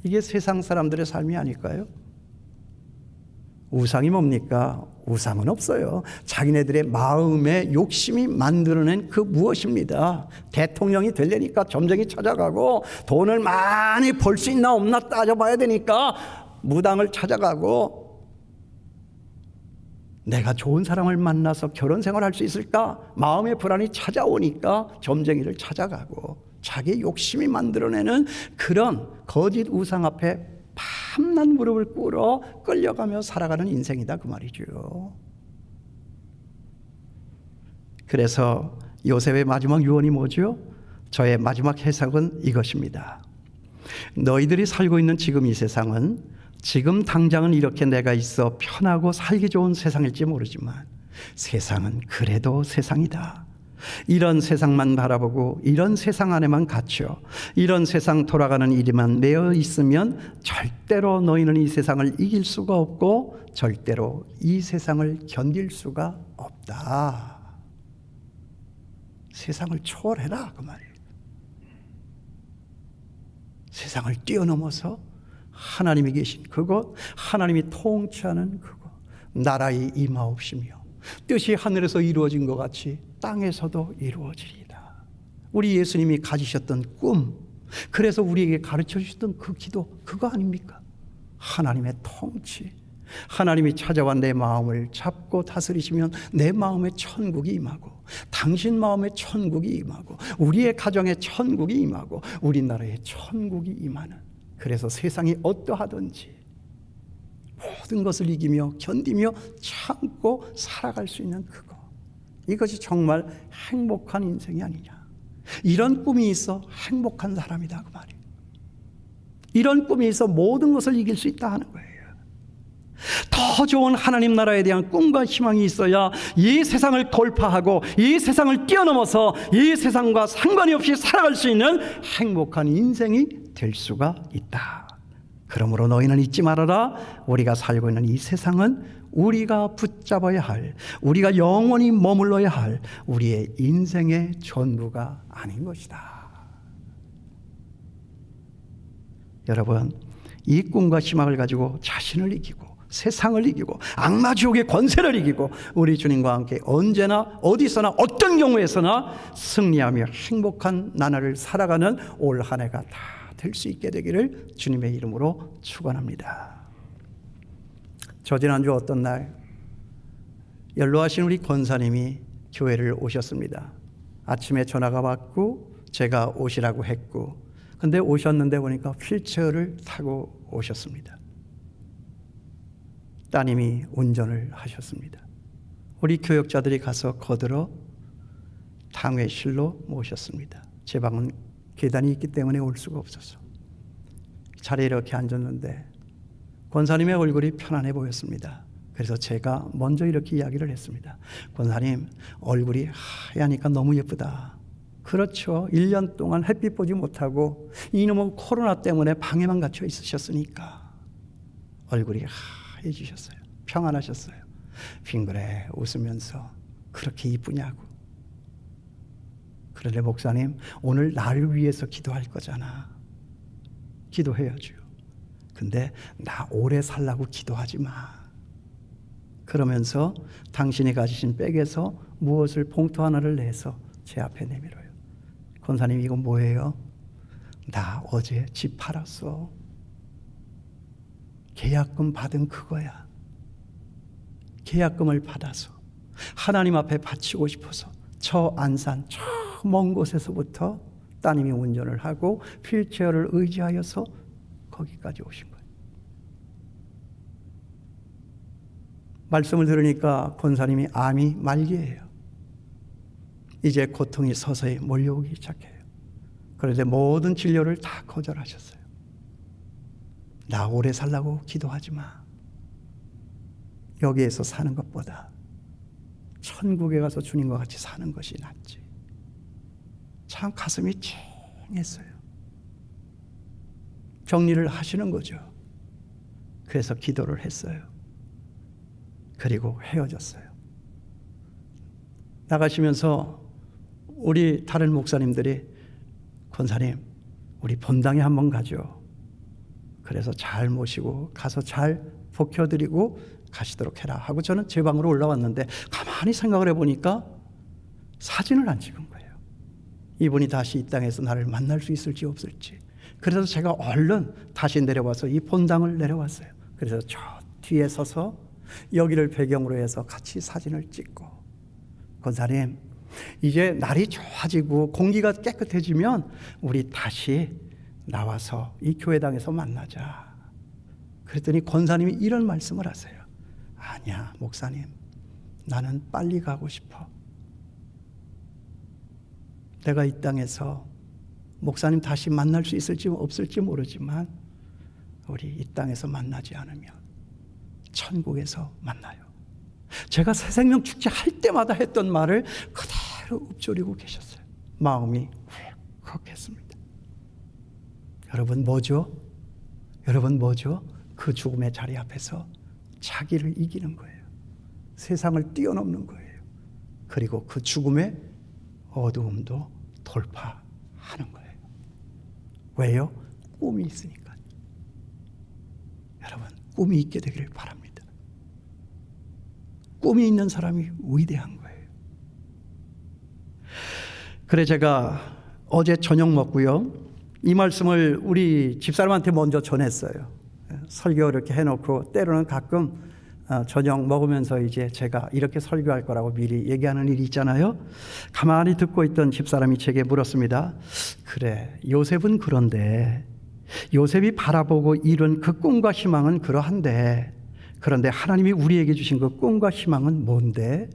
이게 세상 사람들의 삶이 아닐까요? 우상이 뭡니까? 우상은 없어요. 자기네들의 마음의 욕심이 만들어낸 그 무엇입니다. 대통령이 되려니까 점쟁이 찾아가고, 돈을 많이 벌 수 있나 없나 따져봐야 되니까 무당을 찾아가고, 내가 좋은 사람을 만나서 결혼 생활할 수 있을까? 마음의 불안이 찾아오니까 점쟁이를 찾아가고, 자기의 욕심이 만들어내는 그런 거짓 우상 앞에 밤낮 무릎을 꿇어 끌려가며 살아가는 인생이다 그 말이죠. 그래서 요셉의 마지막 유언이 뭐죠? 저의 마지막 해석은 이것입니다. 너희들이 살고 있는 지금 이 세상은, 지금 당장은 이렇게 내가 있어 편하고 살기 좋은 세상일지 모르지만 세상은 그래도 세상이다. 이런 세상만 바라보고 이런 세상 안에만 갇혀 이런 세상 돌아가는 일에만 매여 있으면 절대로 너희는 이 세상을 이길 수가 없고 절대로 이 세상을 견딜 수가 없다. 세상을 초월해라 그 말이에요. 세상을 뛰어넘어서 하나님이 계신 그곳, 하나님이 통치하는 그곳, 나라의 임하옵시며 뜻이 하늘에서 이루어진 것 같이 땅에서도 이루어지리이다. 우리 예수님이 가지셨던 꿈, 그래서 우리에게 가르쳐 주셨던 그 기도, 그거 아닙니까? 하나님의 통치, 하나님이 찾아와 내 마음을 잡고 다스리시면 내 마음에 천국이 임하고, 당신 마음에 천국이 임하고, 우리의 가정에 천국이 임하고, 우리나라에 천국이 임하는, 그래서 세상이 어떠하든지 모든 것을 이기며 견디며 참고 살아갈 수 있는 그거, 이것이 정말 행복한 인생이 아니냐. 이런 꿈이 있어 행복한 사람이다 그 말이에요. 이런 꿈이 있어 모든 것을 이길 수 있다 하는 거예요. 더 좋은 하나님 나라에 대한 꿈과 희망이 있어야 이 세상을 돌파하고 이 세상을 뛰어넘어서 이 세상과 상관이 없이 살아갈 수 있는 행복한 인생이 될 수가 있다. 그러므로 너희는 잊지 말아라. 우리가 살고 있는 이 세상은 우리가 붙잡아야 할, 우리가 영원히 머물러야 할 우리의 인생의 전부가 아닌 것이다. 여러분, 이 꿈과 희망을 가지고 자신을 이기고 세상을 이기고 악마 지옥의 권세를 이기고 우리 주님과 함께 언제나 어디서나 어떤 경우에서나 승리하며 행복한 나날을 살아가는 올 한 해가 다 될 수 있게 되기를 주님의 이름으로 축원합니다. 저 지난주 어떤 날 연로하신 우리 권사님이 교회를 오셨습니다. 아침에 전화가 왔고 제가 오시라고 했고, 근데 오셨는데 보니까 휠체어를 타고 오셨습니다. 따님이 운전을 하셨습니다. 우리 교역자들이 가서 거들어 당회실로 모셨습니다. 제 방은 계단이 있기 때문에 올 수가 없었어. 자리에 이렇게 앉았는데 권사님의 얼굴이 편안해 보였습니다. 그래서 제가 먼저 이렇게 이야기를 했습니다. 권사님, 얼굴이 하얘니까 너무 예쁘다. 그렇죠. 1년 동안 햇빛 보지 못하고 이놈의 코로나 때문에 방에만 갇혀 있으셨으니까. 얼굴이 하얘지셨어요. 평안하셨어요. 빙그레 웃으면서 그렇게 이쁘냐고. 그런데 목사님, 오늘 나를 위해서 기도할 거잖아. 기도해야죠. 근데 나 오래 살라고 기도하지 마. 그러면서 당신이 가지신 백에서 무엇을 봉투 하나를 내서 제 앞에 내밀어요. 권사님, 이건 뭐예요? 나 어제 집 팔았어. 계약금 받은 그거야. 계약금을 받아서 하나님 앞에 바치고 싶어서 저 안산 저 먼 곳에서부터 따님이 운전을 하고 휠체어를 의지하여서 거기까지 오신 거예요. 말씀을 들으니까 권사님이 암이 말기예요. 이제 고통이 서서히 몰려오기 시작해요. 그런데 모든 진료를 다 거절하셨어요. 나 오래 살라고 기도하지 마. 여기에서 사는 것보다 천국에 가서 주님과 같이 사는 것이 낫지. 참 가슴이 찡했어요. 정리를 하시는 거죠. 그래서 기도를 했어요. 그리고 헤어졌어요. 나가시면서 우리 다른 목사님들이 권사님, 우리 본당에 한번 가죠. 그래서 잘 모시고 가서 잘 복혀드리고 가시도록 해라 하고 저는 제 방으로 올라왔는데 가만히 생각을 해보니까 사진을 안 찍은 거예요. 이분이 다시 이 땅에서 나를 만날 수 있을지 없을지. 그래서 제가 얼른 다시 내려와서 이 본당을 내려왔어요. 그래서 저 뒤에 서서 여기를 배경으로 해서 같이 사진을 찍고, 권사님, 이제 날이 좋아지고 공기가 깨끗해지면 우리 다시 나와서 이 교회당에서 만나자. 그랬더니 권사님이 이런 말씀을 하세요. 아니야, 목사님, 나는 빨리 가고 싶어. 내가 이 땅에서 목사님 다시 만날 수 있을지 없을지 모르지만 우리 이 땅에서 만나지 않으면 천국에서 만나요. 제가 새 생명 축제 할 때마다 했던 말을 그대로 읊조리고 계셨어요. 마음이 울컥했습니다. 여러분 뭐죠? 여러분 뭐죠? 그 죽음의 자리 앞에서 자기를 이기는 거예요. 세상을 뛰어넘는 거예요. 그리고 그 죽음의 어두움도 돌파하는 거예요. 왜요? 꿈이 있으니까. 여러분, 꿈이 있게 되기를 바랍니다. 꿈이 있는 사람이 위대한 거예요. 그래 제가 어제 저녁 먹고요, 이 말씀을 우리 집사람한테 먼저 전했어요. 설교 이렇게 해놓고 때로는 가끔 저녁 먹으면서 이제 제가 이렇게 설교할 거라고 미리 얘기하는 일이 있잖아요. 가만히 듣고 있던 집사람이 제게 물었습니다. 그래, 요셉은 그런데 요셉이 바라보고 이룬 그 꿈과 희망은 그러한데, 그런데 하나님이 우리에게 주신 그 꿈과 희망은 뭔데?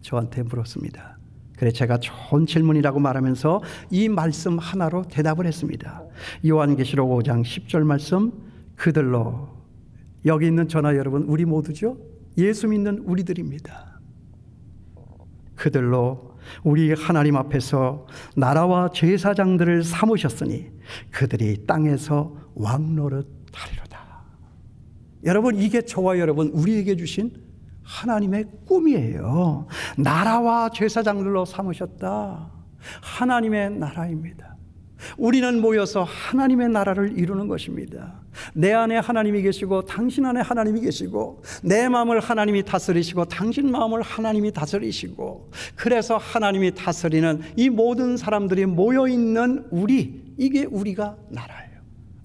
저한테 물었습니다. 그래 제가 좋은 질문이라고 말하면서 이 말씀 하나로 대답을 했습니다. 요한계시록 5장 10절 말씀, 그들로, 여기 있는 저나 여러분 우리 모두죠. 예수 믿는 우리들입니다. 그들로 우리 하나님 앞에서 나라와 제사장들을 삼으셨으니 그들이 땅에서 왕노릇 하리로다. 여러분, 이게 저와 여러분 우리에게 주신 하나님의 꿈이에요. 나라와 제사장들로 삼으셨다. 하나님의 나라입니다. 우리는 모여서 하나님의 나라를 이루는 것입니다. 내 안에 하나님이 계시고 당신 안에 하나님이 계시고, 내 마음을 하나님이 다스리시고 당신 마음을 하나님이 다스리시고, 그래서 하나님이 다스리는 이 모든 사람들이 모여있는 우리, 이게 우리가 나라예요.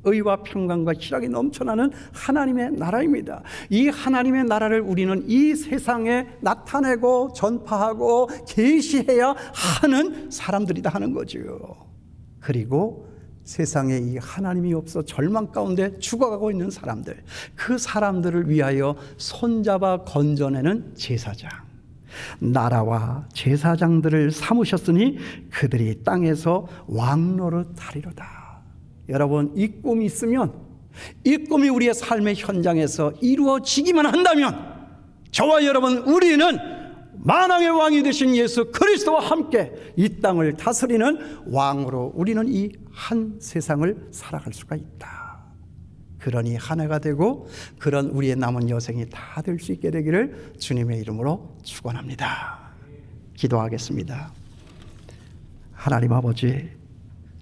의와 평강과 희락이 넘쳐나는 하나님의 나라입니다. 이 하나님의 나라를 우리는 이 세상에 나타내고 전파하고 계시해야 하는 사람들이다 하는 거죠. 그리고 세상에 이 하나님이 없어 절망 가운데 죽어가고 있는 사람들, 그 사람들을 위하여 손잡아 건져내는 제사장, 나라와 제사장들을 삼으셨으니 그들이 땅에서 왕노릇 하리로다. 여러분, 이 꿈이 있으면, 이 꿈이 우리의 삶의 현장에서 이루어지기만 한다면, 저와 여러분 우리는 만왕의 왕이 되신 예수 그리스도와 함께 이 땅을 다스리는 왕으로 우리는 이 한 세상을 살아갈 수가 있다. 그러니 한 해가 되고 그런 우리의 남은 여생이 다 될 수 있게 되기를 주님의 이름으로 축원합니다. 기도하겠습니다. 하나님 아버지,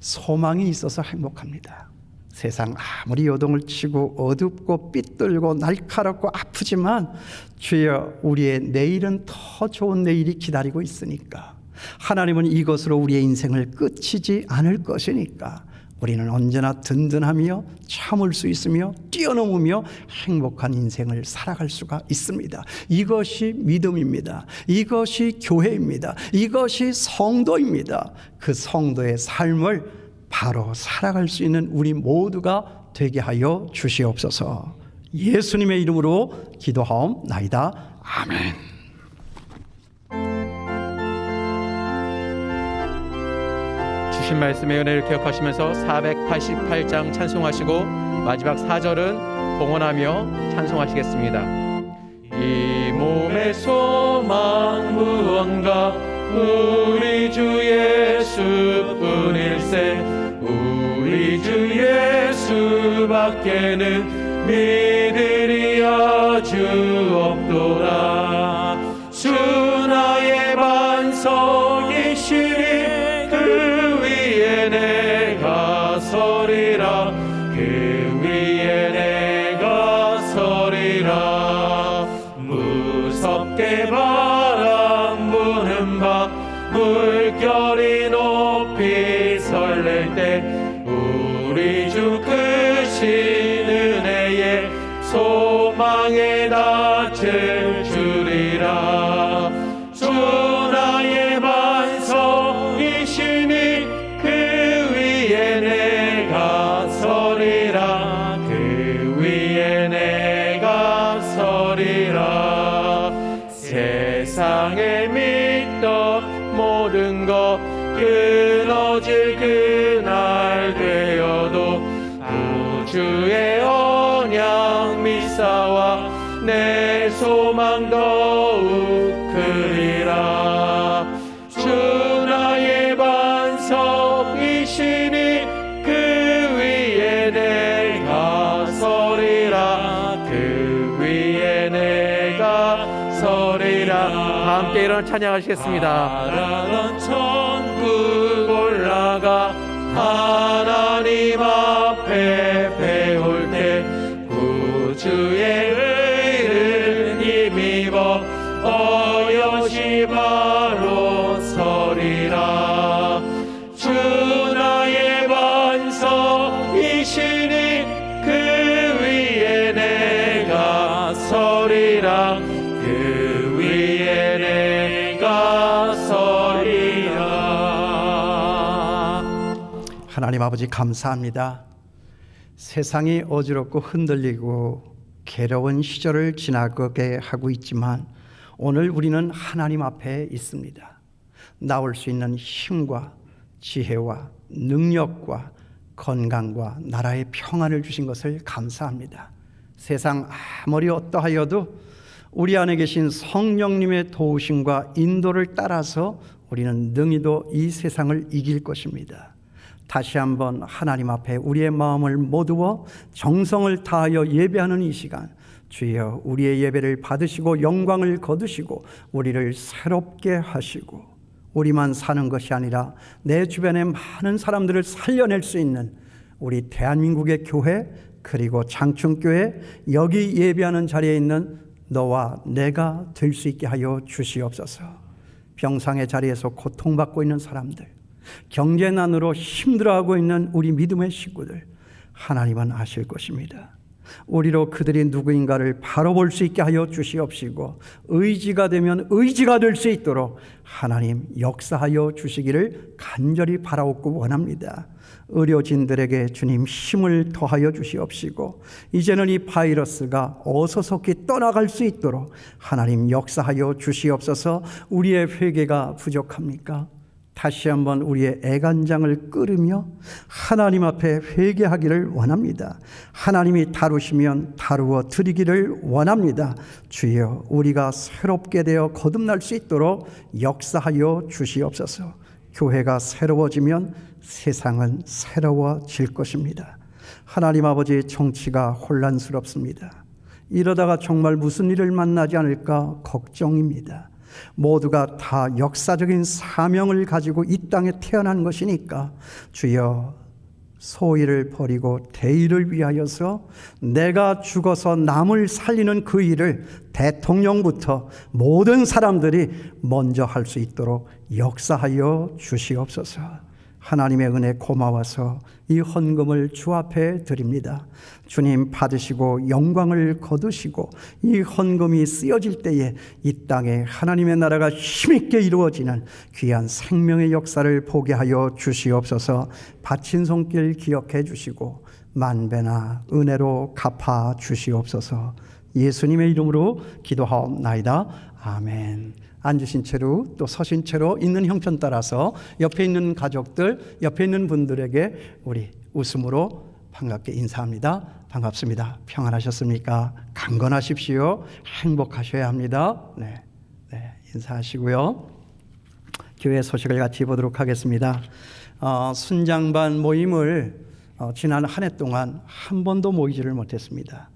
소망이 있어서 행복합니다. 세상 아무리 요동을 치고 어둡고 삐뚤고 날카롭고 아프지만 주여, 우리의 내일은 더 좋은 내일이 기다리고 있으니까, 하나님은 이것으로 우리의 인생을 끝이지 않을 것이니까 우리는 언제나 든든하며 참을 수 있으며 뛰어넘으며 행복한 인생을 살아갈 수가 있습니다. 이것이 믿음입니다. 이것이 교회입니다. 이것이 성도입니다. 그 성도의 삶을 바로 살아갈 수 있는 우리 모두가 되게 하여 주시옵소서. 예수님의 이름으로 기도하옵나이다. 아멘. 주신 말씀의 은혜를 기억하시면서 488장 찬송하시고 마지막 4절은 봉헌하며 찬송하시겠습니다. 이 몸의 소망 무언가 우리 주 예수뿐일세. 우리 주 예수밖에는 믿으리 아주 없도다. 주 나의 반석이시니 그 위에 내가 서리라. 그 위에 내가 서리라. 무섭게 바람 부는 밤 물결이 높이 설렐 때 우리 주 크신 은혜에 소망에 닿을 줄이라. 주 나의 반석이시니 그 위에 내가 서리라. 그 위에 내가 서리라. 세상에 믿던 모든 것 끊어질 그날 되어도 구주의 언약 믿사와 내 소망 더욱 크리라. 주 나의 반석이시니 그 위에 내가 서리라. 그 위에 내가 서리라. 다 함께 일어나 찬양하시겠습니다. 바라던 천국 올라가 하나님 앞에 배울 때 구주의 의를 힘입어 어여시 바로 서리라. 주 나의 반석이시니 그 위에 내가 서리라. 그 위에 내가 서리라. 하나님 아버지, 감사합니다. 세상이 어지럽고 흔들리고 괴로운 시절을 지나가게 하고 있지만 오늘 우리는 하나님 앞에 있습니다. 나올 수 있는 힘과 지혜와 능력과 건강과 나라의 평안을 주신 것을 감사합니다. 세상 아무리 어떠하여도 우리 안에 계신 성령님의 도우심과 인도를 따라서 우리는 능히도 이 세상을 이길 것입니다. 다시 한번 하나님 앞에 우리의 마음을 모두어 정성을 다하여 예배하는 이 시간, 주여 우리의 예배를 받으시고 영광을 거두시고 우리를 새롭게 하시고 우리만 사는 것이 아니라 내 주변의 많은 사람들을 살려낼 수 있는 우리 대한민국의 교회, 그리고 장충교회, 여기 예배하는 자리에 있는 너와 내가 될 수 있게 하여 주시옵소서. 병상의 자리에서 고통받고 있는 사람들, 경제난으로 힘들어하고 있는 우리 믿음의 식구들, 하나님은 아실 것입니다. 우리로 그들이 누구인가를 바로 볼 수 있게 하여 주시옵시고 의지가 되면 의지가 될 수 있도록 하나님 역사하여 주시기를 간절히 바라옵고 원합니다. 의료진들에게 주님 힘을 더하여 주시옵시고 이제는 이 바이러스가 어서속히 떠나갈 수 있도록 하나님 역사하여 주시옵소서. 우리의 회개가 부족합니까? 다시 한번 우리의 애간장을 끓이며 하나님 앞에 회개하기를 원합니다. 하나님이 다루시면 다루어 드리기를 원합니다. 주여, 우리가 새롭게 되어 거듭날 수 있도록 역사하여 주시옵소서. 교회가 새로워지면 세상은 새로워질 것입니다. 하나님 아버지의 정치가 혼란스럽습니다. 이러다가 정말 무슨 일을 만나지 않을까 걱정입니다. 모두가 다 역사적인 사명을 가지고 이 땅에 태어난 것이니까 주여 소일을 버리고 대의를 위하여서 내가 죽어서 남을 살리는 그 일을 대통령부터 모든 사람들이 먼저 할 수 있도록 역사하여 주시옵소서. 하나님의 은혜 고마워서 이 헌금을 주 앞에 드립니다. 주님 받으시고 영광을 거두시고 이 헌금이 쓰여질 때에 이 땅에 하나님의 나라가 힘있게 이루어지는 귀한 생명의 역사를 보게 하여 주시옵소서. 바친 손길 기억해 주시고 만배나 은혜로 갚아 주시옵소서. 예수님의 이름으로 기도하옵나이다. 아멘. 앉으신 채로 또 서신 채로 있는 형편 따라서 옆에 있는 가족들, 옆에 있는 분들에게 우리 웃음으로 반갑게 인사합니다. 반갑습니다. 평안하셨습니까? 강건하십시오. 행복하셔야 합니다. 네, 인사하시고요. 교회 소식을 같이 보도록 하겠습니다. 순장반 모임을 지난 한 해 동안 한 번도 모이지를 못했습니다.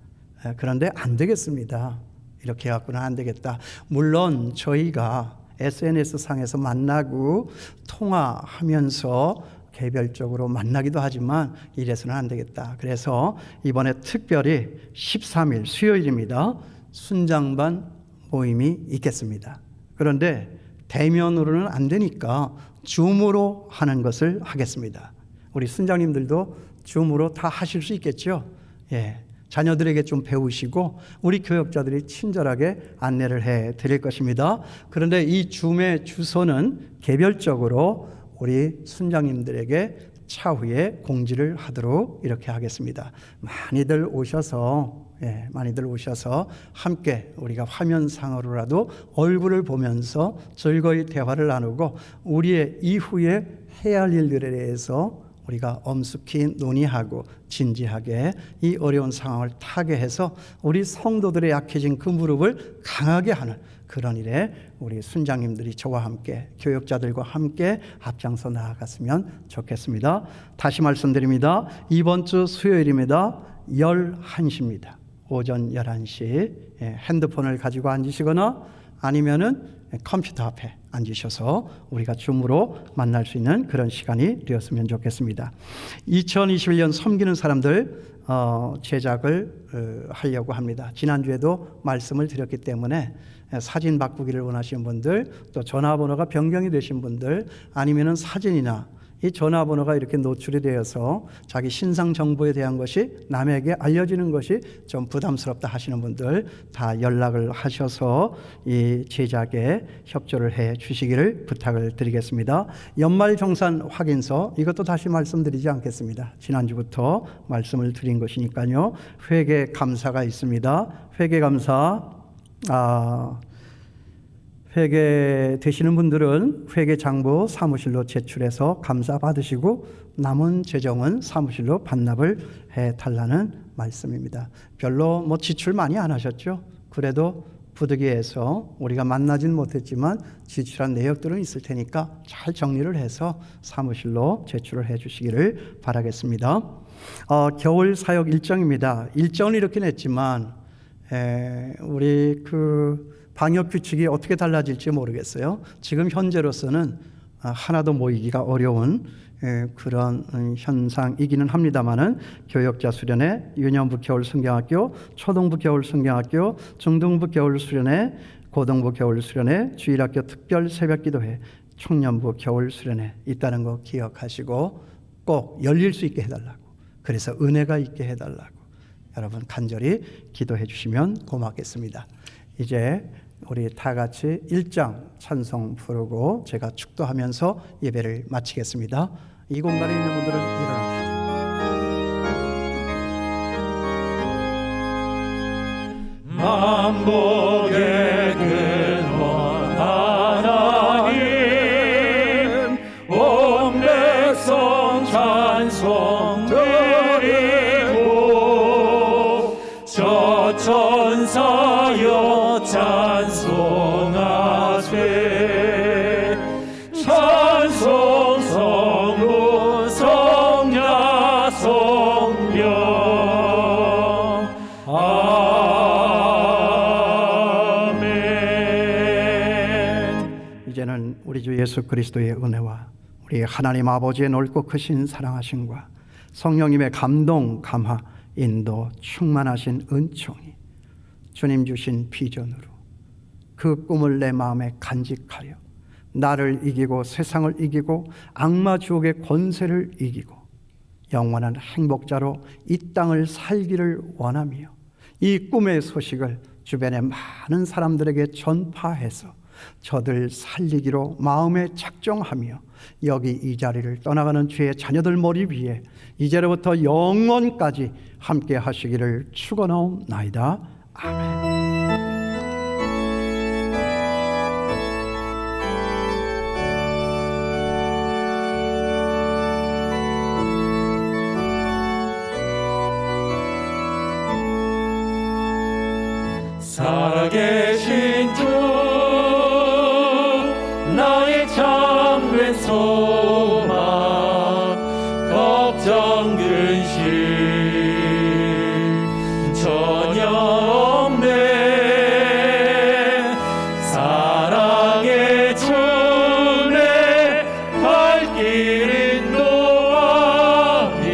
그런데 안 되겠습니다. 이렇게 해갖고는 안 되겠다. 물론 저희가 SNS상에서 만나고 통화하면서 개별적으로 만나기도 하지만 이래서는 안 되겠다. 그래서 이번에 특별히 13일 수요일입니다. 순장반 모임이 있겠습니다. 그런데 대면으로는 안 되니까 줌으로 하는 것을 하겠습니다. 우리 순장님들도 줌으로 다 하실 수 있겠죠? 예. 자녀들에게 좀 배우시고 우리 교역자들이 친절하게 안내를 해 드릴 것입니다. 그런데 이 줌의 주소는 개별적으로 우리 순장님들에게 차후에 공지를 하도록 이렇게 하겠습니다. 많이들 오셔서 함께 우리가 화면상으로라도 얼굴을 보면서 즐거이 대화를 나누고 우리의 이후에 해야 할 일들에 대해서 우리가 엄숙히 논의하고 진지하게 이 어려운 상황을 타개해서 우리 성도들의 약해진 그 무릎을 강하게 하는 그런 일에 우리 순장님들이 저와 함께 교역자들과 함께 앞장서 나아갔으면 좋겠습니다. 다시 말씀드립니다. 이번 주 수요일입니다. 11시입니다. 오전 11시 핸드폰을 가지고 앉으시거나 아니면은 컴퓨터 앞에 앉으셔서 우리가 줌으로 만날 수 있는 그런 시간이 되었으면 좋겠습니다. 2021년 섬기는 사람들 제작을 하려고 합니다. 지난주에도 말씀을 드렸기 때문에 사진 바꾸기를 원하시는 분들, 또 전화번호가 변경이 되신 분들, 아니면은 사진이나 이 전화번호가 이렇게 노출이 되어서 자기 신상 정보에 대한 것이 남에게 알려지는 것이 좀 부담스럽다 하시는 분들 다 연락을 하셔서 이 제작에 협조를 해 주시기를 부탁을 드리겠습니다. 연말정산 확인서 이것도 다시 말씀드리지 않겠습니다. 지난주부터 말씀을 드린 것이니까요. 회계 감사가 있습니다. 회계 감사 회계 되시는 분들은 회계장부 사무실로 제출해서 감사 받으시고 남은 재정은 사무실로 반납을 해달라는 말씀입니다. 별로 지출 많이 안 하셨죠? 그래도 부득이해서 우리가 만나진 못했지만 지출한 내역들은 있을 테니까 잘 정리를 해서 사무실로 제출을 해 주시기를 바라겠습니다. 겨울 사역 일정입니다. 일정은 이렇게 냈지만 우리 방역 규칙이 어떻게 달라질지 모르겠어요. 지금 현재로서는 하나도 모이기가 어려운 그런 현상이기는 합니다만은 교역자 수련회, 유년부 겨울 성경학교, 초등부 겨울 성경학교, 중등부 겨울 수련회, 고등부 겨울 수련회, 주일학교 특별 새벽기도회, 청년부 겨울 수련회 있다는 거 기억하시고 꼭 열릴 수 있게 해달라고, 그래서 은혜가 있게 해달라고 여러분 간절히 기도해 주시면 고맙겠습니다. 이제 우리 다 같이 1장 찬송 부르고 제가 축도하면서 예배를 마치겠습니다. 이 공간에 있는 분들은 일어나십시오. 만복의 근원 하나님 온 백성 찬송 드리고 저 천사여 찬송하세 찬송 성부 성자 성령 이제는 우리 주 예수 그리스도의 은혜와 우리 하나님 아버지의 넓고 크신 사랑하심과 성령님의 감동, 감화, 인도, 충만하신 은총이 주님 주신 비전으로 그 꿈을 내 마음에 간직하여 나를 이기고 세상을 이기고 악마 주옥의 권세를 이기고 영원한 행복자로 이 땅을 살기를 원하며 이 꿈의 소식을 주변의 많은 사람들에게 전파해서 저들 살리기로 마음에 작정하며 여기 이 자리를 떠나가는 주의 자녀들 머리 위에 이제로부터 영원까지 함께 하시기를 축원하옵나이다. 아멘. 살아계신 주 나의 참된 소망 걱정 근심 전혀 없네 사랑의 주 내 발길 인도하니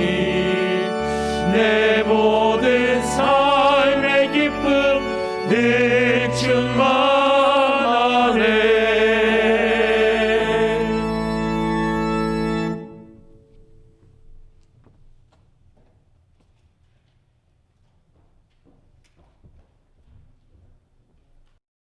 내 모든 삶의 기쁨 늘 충만